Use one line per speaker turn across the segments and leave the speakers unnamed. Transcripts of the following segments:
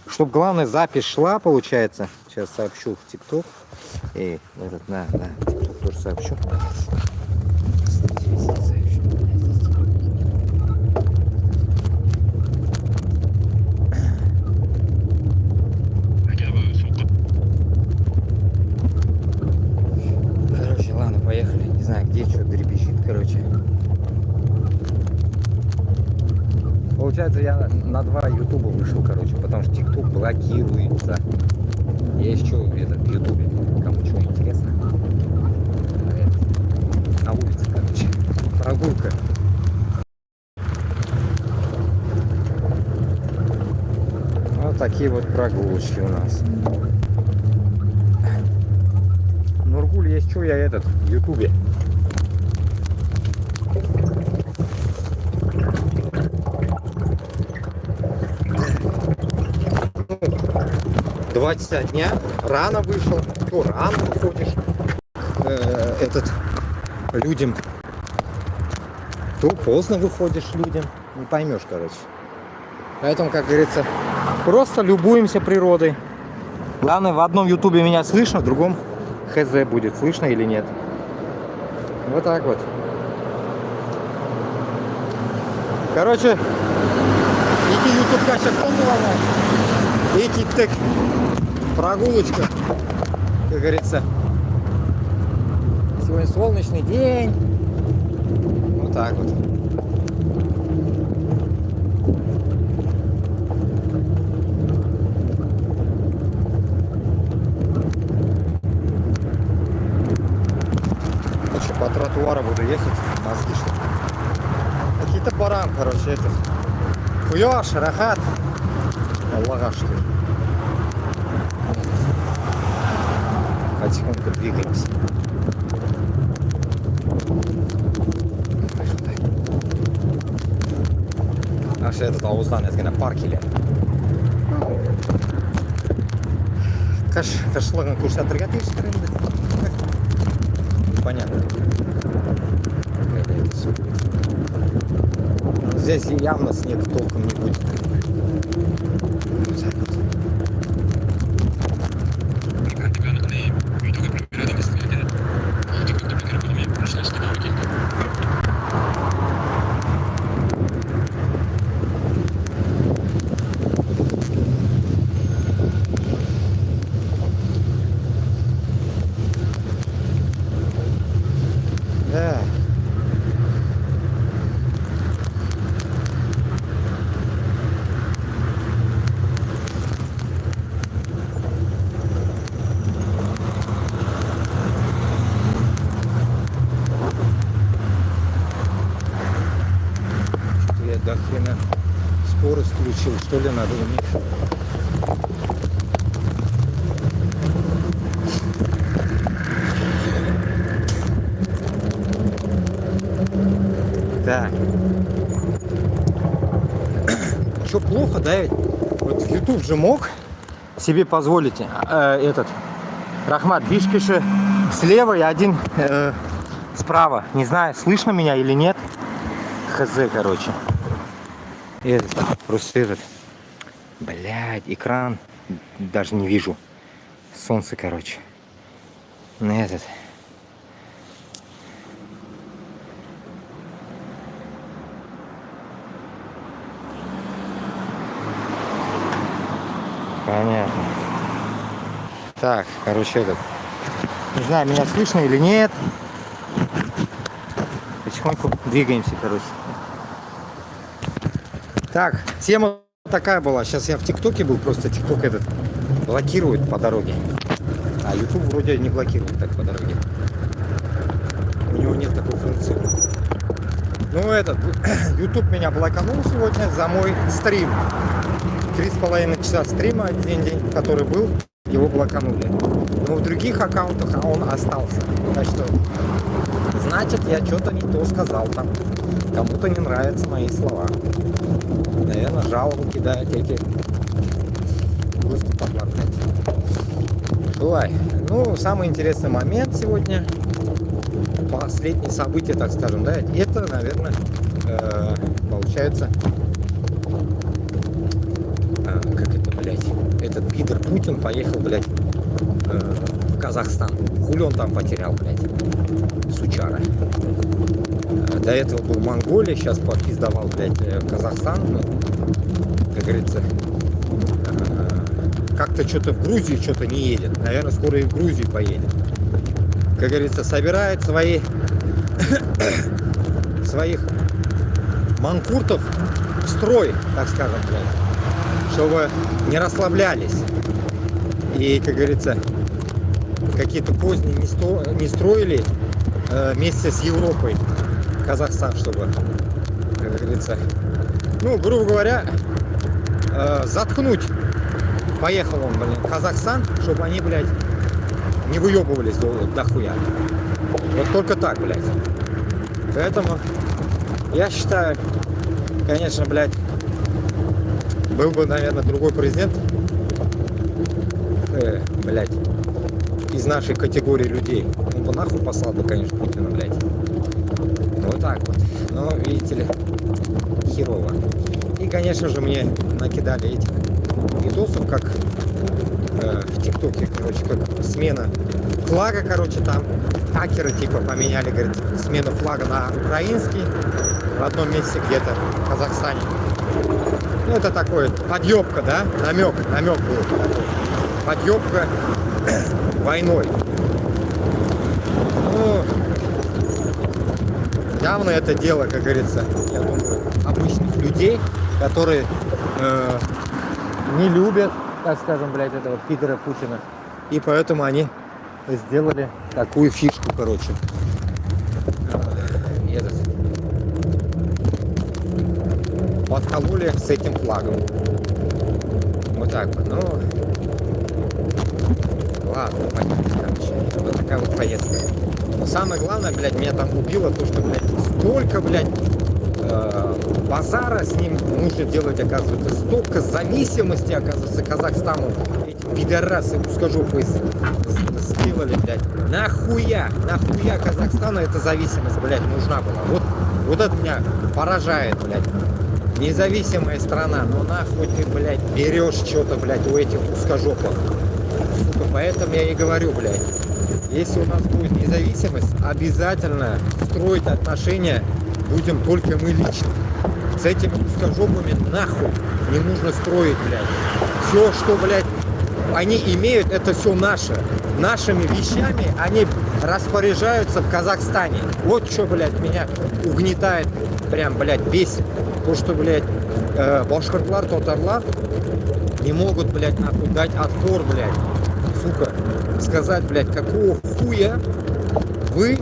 Чтоб главное запись шла, получается. Сейчас сообщу в ТикТок. И этот, да, ТикТок тоже сообщу. Короче, ладно, поехали. Не знаю, где что дребезжит, короче. Получается, я на 2 ютуба вышел, короче, потому что ТикТок блокируется. Я еще этот в ютубе, кому что интересно. На улице, короче, прогулка. Вот такие вот прогулочки у нас. Нургуль, есть что, я этот в ютубе. Два часа дня, рано вышел, то рано выходишь людям, то поздно выходишь людям, не поймешь, короче. Поэтому, как говорится, просто любуемся природой. Главное, в одном ютубе меня слышно, в другом хз будет слышно или нет. Вот так вот. Короче, иди ютуб качать и тик-тек. Прогулочка, как говорится. Сегодня солнечный день. Вот так вот. Короче, по тротуару буду ехать. Мозги что. Какие-то баран, короче, этот. Хуёж, рахат. Аллага, что ли. Потихоньку двигаемся. Наш этот ауыздан ezgina парк келеді. Қышылығын көрсетірге тиіспір енді. Понятно. Здесь явно снег толком не будет. Да. Я до хрена скорость включил, что ли, надо уменьшить. Так. Что плохо, да? Вот в YouTube же мог себе позволить этот Рахмат Бишкиши слева и один справа. Не знаю, слышно меня или нет. Хз, короче. Этот, просто этот. Блядь, экран даже не вижу. Солнце, короче. Этот. Понятно. Так, короче, этот. Не знаю, меня слышно или нет. Потихоньку двигаемся, короче. Так, тема такая была. Сейчас я в ТикТоке был, просто ТикТок этот блокирует по дороге. А YouTube вроде не блокирует так по дороге. У него нет такой функции. Ну этот, YouTube меня блоканул сегодня за мой стрим. 3,5 часа стрима, один день, который был, его блоканули. Но в других аккаунтах он остался. Так что, значит, я что-то не то сказал там. Кому-то не нравятся мои слова. Наверное, жалобы кидают эти. Просто поплакать. Ой, ну, самый интересный момент сегодня. Последние события, так скажем, да, это, наверное, получается, как это, блядь, этот пидор Путин поехал, блядь, в Казахстан. Хули он там потерял, блядь, сучара. До этого был в Монголии, сейчас попиздавал, блядь, в Казахстан. Ну, как говорится, как-то что-то в Грузию что-то не едет. Наверное, скоро и в Грузию поедет. Как говорится, собирает своих манкуртов в строй, так скажем, блядь, чтобы не расслаблялись. И, как говорится, какие-то поздние не строили вместе с Европой Казахстан, чтобы, как говорится, ну, грубо говоря, заткнуть. Поехал он, блин, в Казахстан, чтобы они, блядь, не выебывались до хуя. Вот только так, блядь. Поэтому я считаю, конечно, блядь, был бы, наверное, другой президент, блядь, из нашей категории людей. Он бы нахуй послал бы, конечно, Путина, блядь. Вот так вот. Но, видите ли, херово. И, конечно же, мне накидали этих видосов, как в ТикТоке, короче, как смена флага, короче, там хакеры типа поменяли, говорит, смену флага на украинский в одном месте где-то в Казахстане. Ну, это такой подъебка, да? Намек был такой. Подъебка войной. Ну, явно это дело, как говорится, я думаю, обычных людей, которые не любят, так скажем, блядь, этого пидора Путина. И поэтому они сделали такую фишку, короче. Подкололи с этим флагом. Вот так вот. Ну, ладно, понятно, короче. Вот такая вот поездка. Но самое главное, блядь, меня там убило то, что, блядь, столько, блядь, базара с ним нужно делать, оказывается, столько зависимости, оказывается, Казахстану эти пидорасы узкожопые сделали, блядь. Нахуя Казахстану эта зависимость, блядь, нужна была. Вот это меня поражает, блядь. Независимая страна, но нахуй ты, блядь, берешь что-то, блядь, у этих узкожопых. Сука, поэтому я и говорю, блядь, если у нас будет независимость, обязательно строить отношения будем только мы лично. С этими узкожопами нахуй не нужно строить, блядь. Все, что, блядь, они имеют, это все наше. Нашими вещами они распоряжаются в Казахстане. Вот что, блядь, меня угнетает, прям, блядь, бесит. То, что, блядь, башкиртлар, татарлар не могут, блядь, нахуй дать отпор, блядь. Сука, сказать, блядь, какого хуя вы,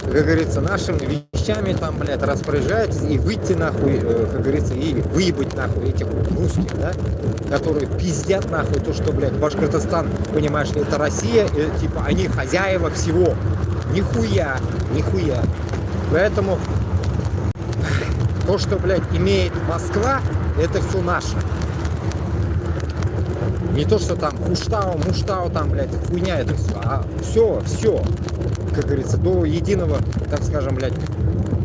как говорится, нашими вещами там, блядь, распоряжаетесь и выйти нахуй, как говорится, и выебать нахуй этих русских, да, которые пиздят нахуй то, что, блядь, Башкортостан, понимаешь, это Россия, и, типа, они хозяева всего. Нихуя. Поэтому то, что, блядь, имеет Москва, это все наше. Не то, что там Муштау, там, блядь, хуйня, это все. А все, как говорится, до единого, так скажем, блядь,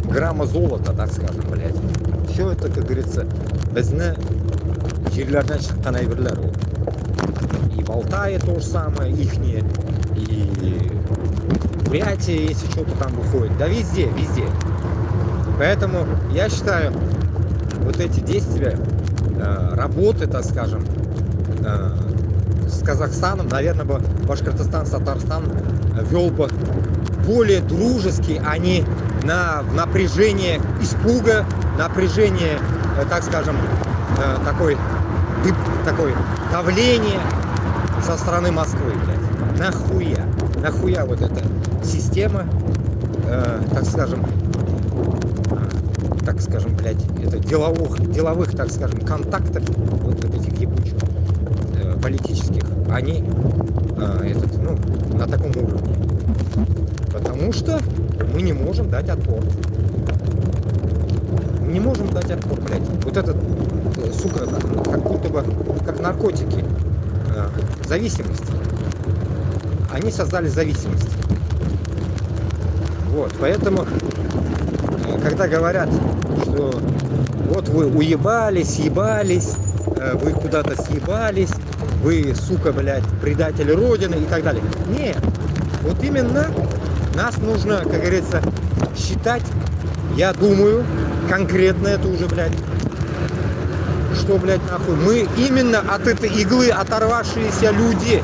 грамма золота, так скажем, блядь. Все это, как говорится, безне жерлерден шыққан әйберлер. И в Алтае то же самое, ихние, и Бурятия, если что-то там выходит. Да везде. Поэтому я считаю, вот эти действия, работы, так скажем, с Казахстаном, наверное, бы Башкортостан, Татарстан вел бы более дружески, а не на напряжение испуга, напряжение, так скажем, такое давление со стороны Москвы, блядь. Нахуя вот эта система, так скажем, блядь, это деловых, так скажем, контактов, вот этих ебучих, политических, они на таком уровне. Потому что мы не можем дать отпор. Блядь. Вот этот, сука, как будто бы, как наркотики, зависимость. Они создали зависимость. Вот, поэтому, когда говорят, что вот вы уебались, вы куда-то съебались, вы, сука, блядь, предатели Родины и так далее. Нет. Вот именно нас нужно, как говорится, считать, я думаю, конкретно это уже, блядь, что, блядь, нахуй, мы именно от этой иглы оторвавшиеся люди,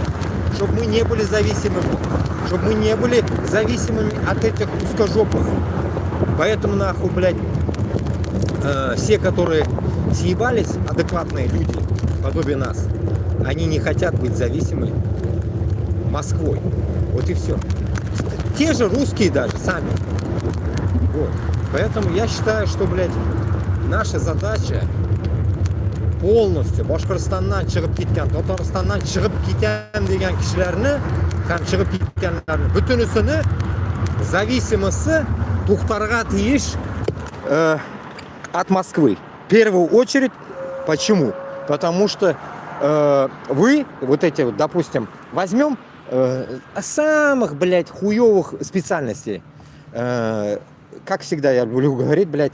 чтобы мы не были зависимыми, чтобы мы не были зависимыми от этих узкожопых. Поэтому, нахуй, блядь, все, которые съебались, адекватные люди, подобие нас, они не хотят быть зависимы Москвой. Вот и все. Те же русские даже сами. Вот. Поэтому я считаю, что, блядь, наша задача полностью Башқұртстаннан шығып кеткен, Татарстаннан шығып кеткен деген кішілерні, һәм шығып кеткендерні, бүтінісіні зависимости тухтарға тиіш от Москвы. В первую очередь, почему? Потому что вы, вот эти вот, допустим, возьмем самых, блядь, хуёвых специальностей. Как всегда я люблю говорить, блядь,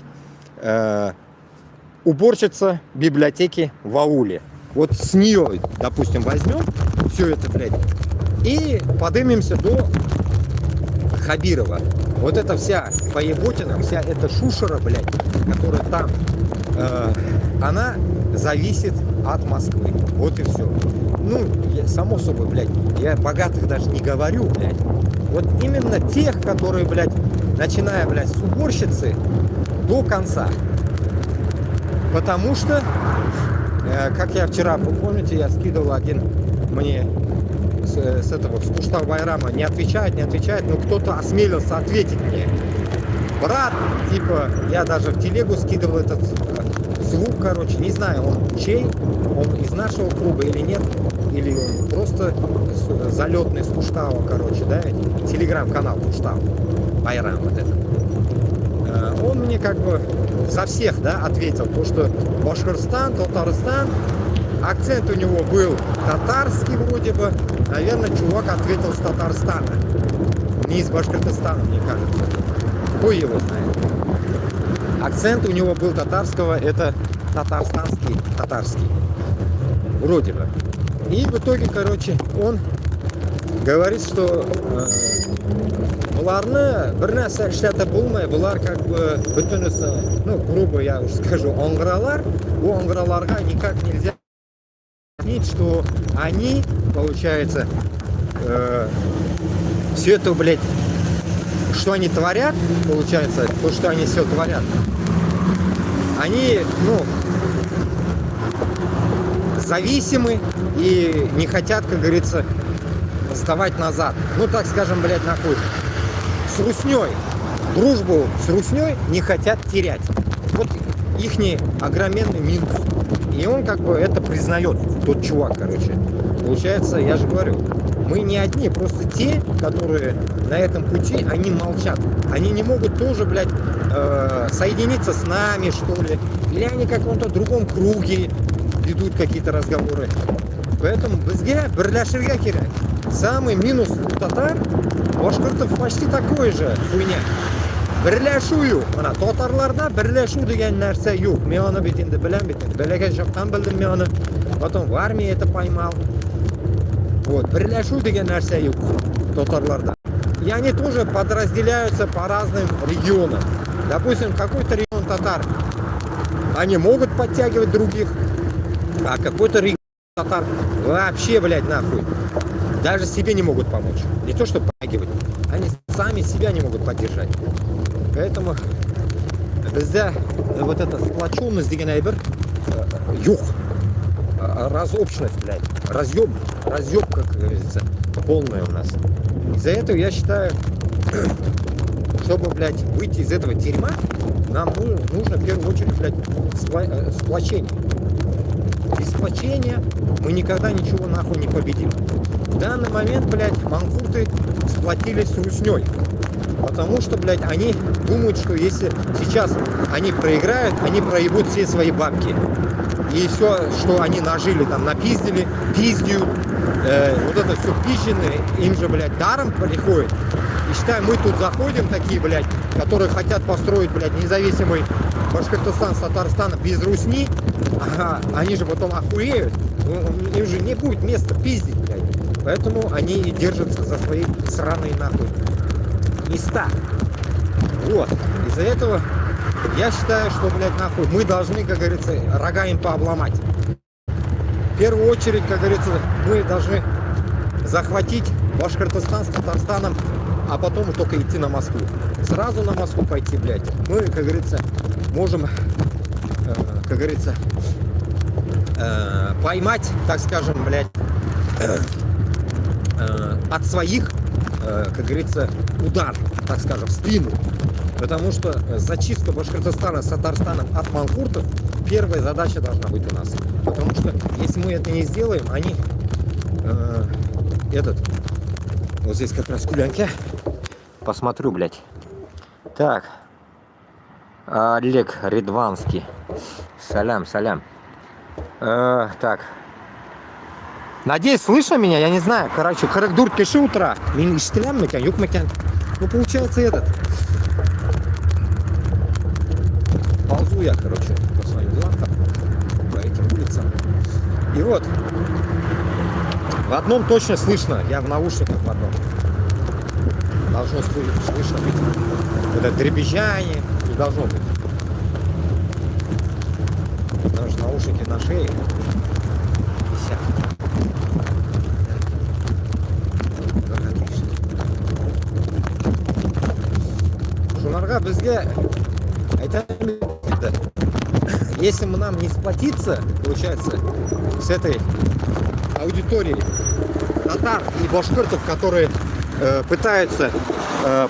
уборщица библиотеки в ауле. Вот с нее, допустим, возьмем все это, блядь, и поднимемся до Хабирова. Вот эта вся поеботина, вся эта шушера, блядь, которая там, она зависит от Москвы. Вот и все. Ну, само собой, блядь, я богатых даже не говорю, блядь. Вот именно тех, которые, блядь, начиная, блядь, с уборщицы до конца. Потому что, как я вчера, вы помните, я скидывал один мне с этого, с Куштау Байрама, не отвечает, но кто-то осмелился ответить мне. Брат, типа, я даже в телегу скидывал этот звук, короче, не знаю, он чей, он из нашего круга или нет, или он просто залетный с Куштау, короче, да, телеграм-канал Куштау Байрам вот этот. Он мне как бы за всех, да, ответил, то, что Башкортостан, Татарстан, акцент у него был татарский вроде бы, наверное, чувак ответил с Татарстана, не из Башкортостана, мне кажется, хуй его знает. Акцент у него был татарского, это татарский, вроде бы. И в итоге, короче, он говорит, что бұларны бір нәрсе эшләтеп булмай, бұлар как бы бүтінісі, ну, грубо я уж скажу, оңғыралар, у оңғыраларға никак нельзя объяснить, что они, получается, все это, блядь, что они творят, получается, то, что они все творят, они, ну, зависимы и не хотят, как говорится, сдавать назад. Ну, так скажем, блядь, нахуй. С Русней. Дружбу с Русней не хотят терять. Вот ихний огроменный минус. И он как бы это признает, тот чувак, короче. Получается, я же говорю, мы не одни, просто те, которые на этом пути, они молчат. Они не могут тоже, блядь, соединиться с нами, что ли. Или они в каком-то другом круге ведут какие-то разговоры. Поэтому бізге бірләшергә кирәк. Самый минус у татар, башкортов почти такой же хуйня. Бірләшү, ана татарларда бірләшү деген нәрсә юк. Мен аны бит инде беләм бит. Бәләгән чактан белдем мен аны. Потом в армии это поймал. Вот, бірләшү деген нәрсә юк татарларда. И они тоже подразделяются по разным регионам. Допустим, какой-то регион татар, они могут подтягивать других, а какой-то регион татар вообще, блядь, нахуй. Даже себе не могут помочь. Не то, что подтягивать. Они сами себя не могут поддержать. Поэтому бізде вот эта сплоченность деген әйбір юх. Разобщенность, блядь. Разъеб, как говорится, полная у нас. Из-за этого я считаю, чтобы, блядь, выйти из этого дерьма, нам нужно в первую очередь, блядь, сплочение. Без сплочения мы никогда ничего нахуй не победим. В данный момент, блядь, манкурты сплотились с Русней. Потому что, блядь, они думают, что если сейчас они проиграют, они проебут все свои бабки. И все, что они нажили, там, напиздили, пиздят, вот это все пизженное, им же, блядь, даром приходит. И считай, мы тут заходим такие, блядь, которые хотят построить, блядь, независимый Башкортостан с Татарстаном без русни, они же потом охуеют, им же не будет места пиздить, блядь. Поэтому они и держатся за свои сраные нахуй места. Вот. Из-за этого я считаю, что, блядь, нахуй, мы должны, как говорится, рога им пообломать. В первую очередь, как говорится, мы должны захватить Башкортостан с Татарстаном, а потом только идти на Москву. Сразу на Москву пойти, блядь, мы, как говорится, можем, как говорится, поймать, так скажем, блядь, от своих, как говорится, удар, так скажем, в спину. Потому что зачистка Башкортостана с Татарстаном от манкуртов первая задача должна быть у нас. Потому что если мы это не сделаем, они вот здесь как раз кулянки. Посмотрю, блядь. Так. Олег Редванский. Салям. Так. Надеюсь, слышно меня? Я не знаю. Короче, корректур киши утра. Ну, получается этот. Ползу я, короче, по своим делам там, по этим улицам. И вот. В одном точно слышно. Я в наушниках в одном. Должно слышно быть. Это дребезжание. Не должно быть. Потому что наушники на шее висят. Шунарга бізге если нам не сплотиться, получается, с этой аудиторией татар и башкиртов, которые пытаются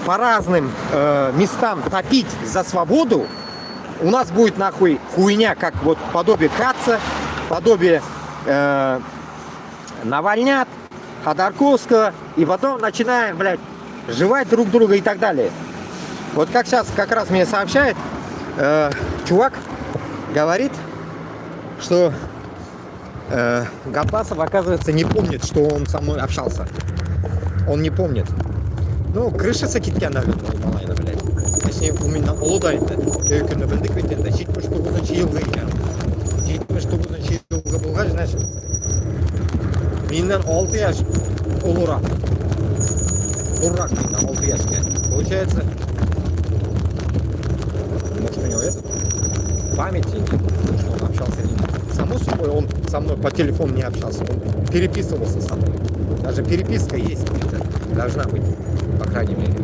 по разным местам топить за свободу, у нас будет нахуй хуйня, как вот подобие Каца, подобие Навальнят, Ходорковского, и потом начинаем, блядь, жевать друг друга и так далее. Вот как сейчас как раз мне сообщает чувак, говорит, что Габбасов, оказывается, не помнит, что он со мной общался. Он не помнит. Ну, крышасы кеткен, наверное, малайна, блядь. Точнее, у меня улудайында. Көйкінді білдік бет енді. 79 жылғы екен. 79 жылғы болған, значит, менен 6 яш олурақ. Дурак менен 6 яшке. Получается, может, у него этот памяти нет, что он общался не. Само собой, он со мной по телефону не общался, он переписывался со мной. Даже переписка есть, должна быть, по крайней мере.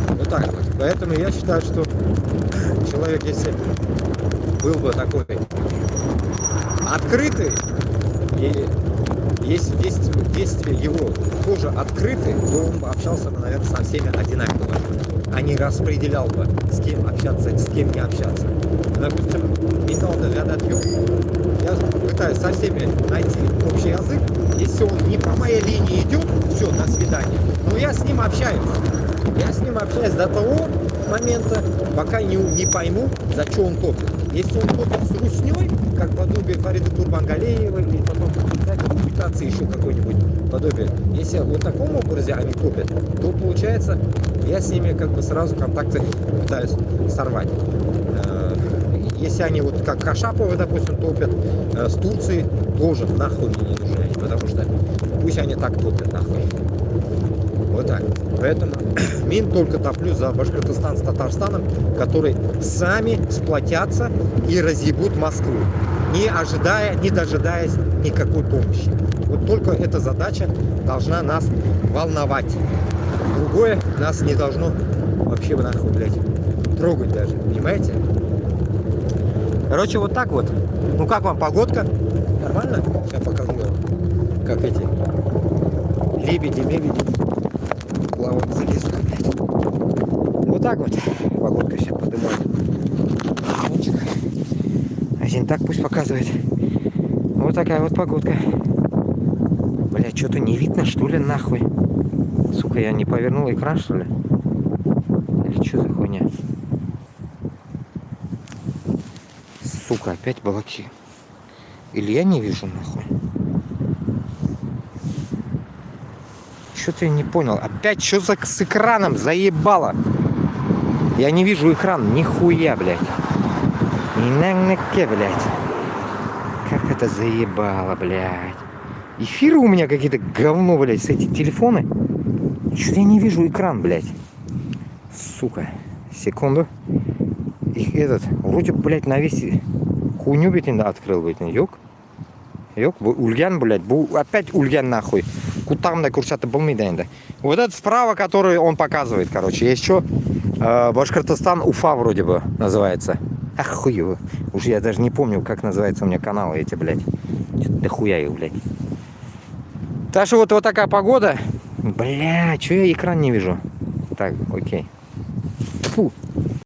Вот так вот. Поэтому я считаю, что человек, если был бы такой открытый, и если действия его тоже открыты, то он бы общался, наверное, со всеми одинаково, а не распределял бы, с кем общаться, с кем не общаться. Допустим, я пытаюсь со всеми найти общий язык. Если он не по моей линии идет, все, до свидания. Но я с ним общаюсь. Я с ним общаюсь до того момента, пока не пойму, за что он топит. Если он топит с русней, как подобие Фариды Турбангалеевой, или потом репутации еще какой-нибудь подобие. Если вот в таком образе они топят, то получается, я с ними как бы сразу контакты пытаюсь сорвать. Если они вот как Кашаповы, допустим, топят, с Турцией тоже нахуй мне не нужны, потому что пусть они так топят нахуй. Вот так. Поэтому мин только топлю за Башкортостан с Татарстаном, которые сами сплотятся и разъебут Москву, не дожидаясь никакой помощи. Вот только эта задача должна нас волновать. Другое нас не должно вообще нахуй, блядь, трогать даже, понимаете? Короче, вот так вот. Ну как вам погодка? Нормально? Сейчас покажу вам, как эти лебеди плавают за лесом, блядь. Вот так вот. Погодка сейчас поднимает. Один так пусть показывает. Вот такая вот погодка. Блядь, что-то не видно, что ли, нахуй. Сука, я не повернул экран, что ли? Или что за хуйня? Сука, опять балаки. Или я не вижу, нахуй. Что-то я не понял. Опять что за с экраном заебало? Я не вижу экран, нихуя, блядь. И блядь. Как это заебало, блядь. Эфиры у меня какие-то говно, блядь, с эти телефоны. Что-то я не вижу экран, блядь. Сука. Секунду. И этот, вроде, блядь, на весь хуйню, блядь, открыл, блядь, ёк. Ёк, ульян, блядь, опять ульян нахуй. Кутамда курчата булмиденда. Вот этот справа, который он показывает, короче. Есть что? Башкортостан, Уфа вроде бы называется. Охуево. Уже я даже не помню, как называется у меня каналы эти, блядь. Да хуя их, блядь. Так что вот такая погода. Бля, что я экран не вижу? Так, окей. Фу.